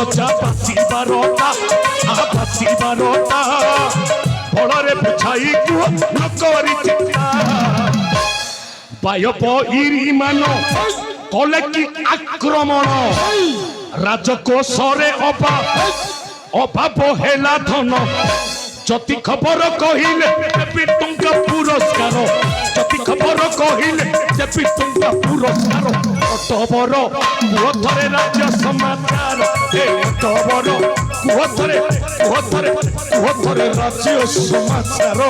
राजा बासीबारटा बासीबारटा फल बुझाई कुह न करी चिंता बायप इरी मान कले कि आक्रमण राजकोशरे अभाव हेला धन जति खबर कहले देवी टंका पुरस्कार जति खबर कहले देवी टंका पुरस्कार अटबर कुहरे राज्य समाचार अटबर कुहरे राज्य समाचार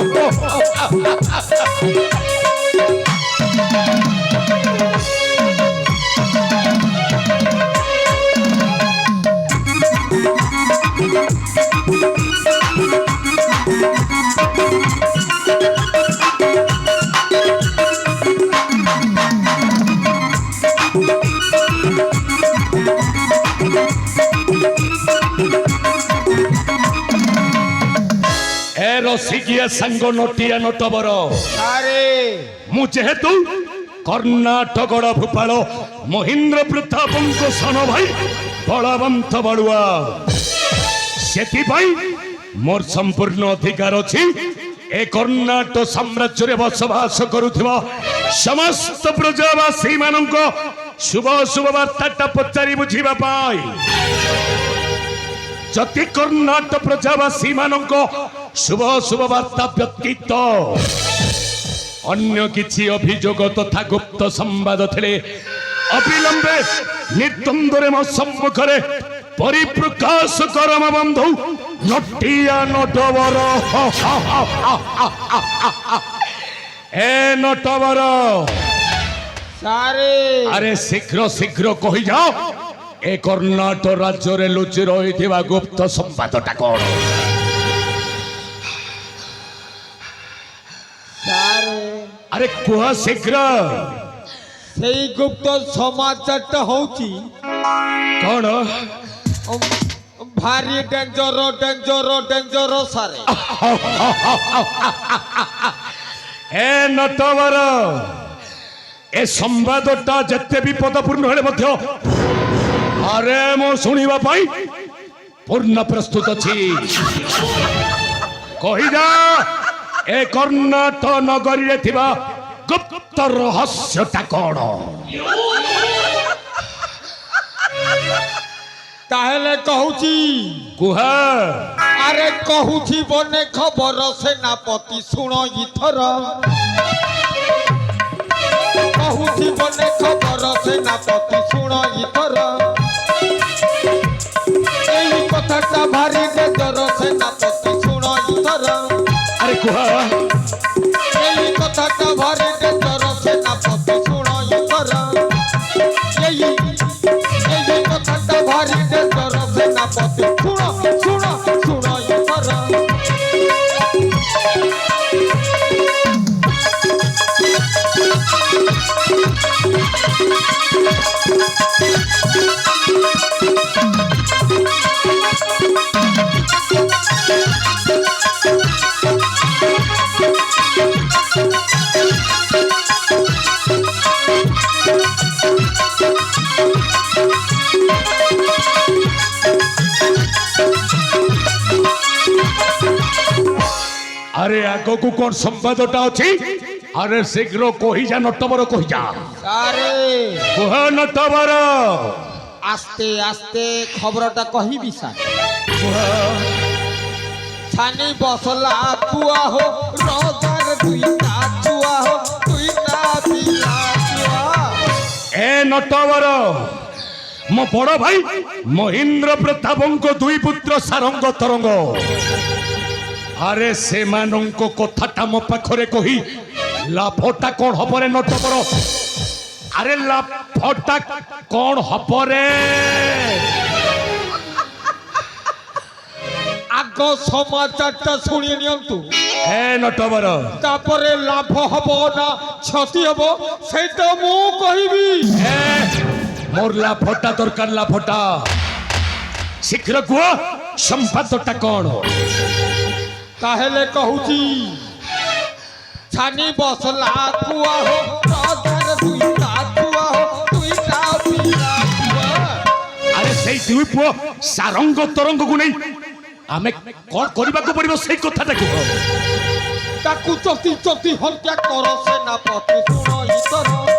रसिकिया सांग नटिया नटबर मुझेतु कर्णाटकड़ भूपाल महेंद्र प्रताप सन भाई बलवंत बड़ुआ से मोर संपूर्ण अधिकार अच्छी ए कर्णाटक साम्राज्य रे बसवास करुथिबा समस्त प्रजावासी मानक शुभ शुभ वार्ता पचारि बुझीबा पाई जति कर्णाटक प्रजावासी मानक शुभ शुभ वार्ता व्यतीत अन्य किछि अभियोग तथा गुप्त संवाद थिले अविलंबे निर्द्वंद्वरे मो सम्मुखरे परिप्रकाश करम बंधु नटिया नटवर ए नटवर सारे अरे शीघ्र शीघ्र कहि जाओ ए कर्णाटक राज्य रे लुचि रहिथिबा गुप्त संवादटा कोन अरे कुह शीघ्र से गुप्त समाचार होची कौन भारी डेंजर डेंजर डेंजर सारे ए नटवर ए संवादटा जत्ते विपदपूर्ण हेले मध्य अरे मो सुनिबा पाई पूर्ण प्रस्तुत अछि कहि जा ए कर्णाटक नगरी रे थिबा गुप्त रहस्यटा कोन ताहेले कहूची कुह अरे कहूची बने खबर सेनापति सुन इथर कहूची बने खबर सेनापति सुन इथर एई कथाटा भारी डेंजर सेनापति सुन इथर अरे कुह एई कथाटा भारी डेंजर सेनापति सुन इथर एई कथाटा भारी डेंजर सेनापति सुन सुन सुन इथर अरे आगो को कौन संवादटा अछि अरे शीघ्र कहि जा नटवर कहि जा सारे कुह नटवर आस्ते आस्ते खबरटा कहिबी सारे छानी बसला पुआ हो रोजार दुईटा चुआ हो दुईटा पिला चुआ ए नटवर मो बड़ भाई महेंद्र प्रतापंको दुई पुत्र सारंग तरंग अरे से मानंको कथाटा मो पाखरे कही लाभटा कौन हबरे नटवर अरे लाभटा कौन हबरे आग समाचारटा शुणी नियंतु ए नटवर तापरे लाभ हबो ना क्षति हबो सेटा मु कहिबी ए मोर लाभटा दरकार लाभटा शीघ्र कुह संवादटा कौन काहेले कहूची छानी बसला कुआ हो राजार दुईटा कुआ हो दुईटा पिला कुआ अरे से दुई ପୁଅ ସାରଙ୍ଗ ତରଙ୍ଗକୁ ନେଇ ଆମେ କଣ କରିବାକୁ ପଡିବ ସେଇ କଥାଟା କୁହ। ତାକୁ ଚତି ଚତି ହତ୍ୟା କର ସେନାପତି ଶୁଣ ଇତର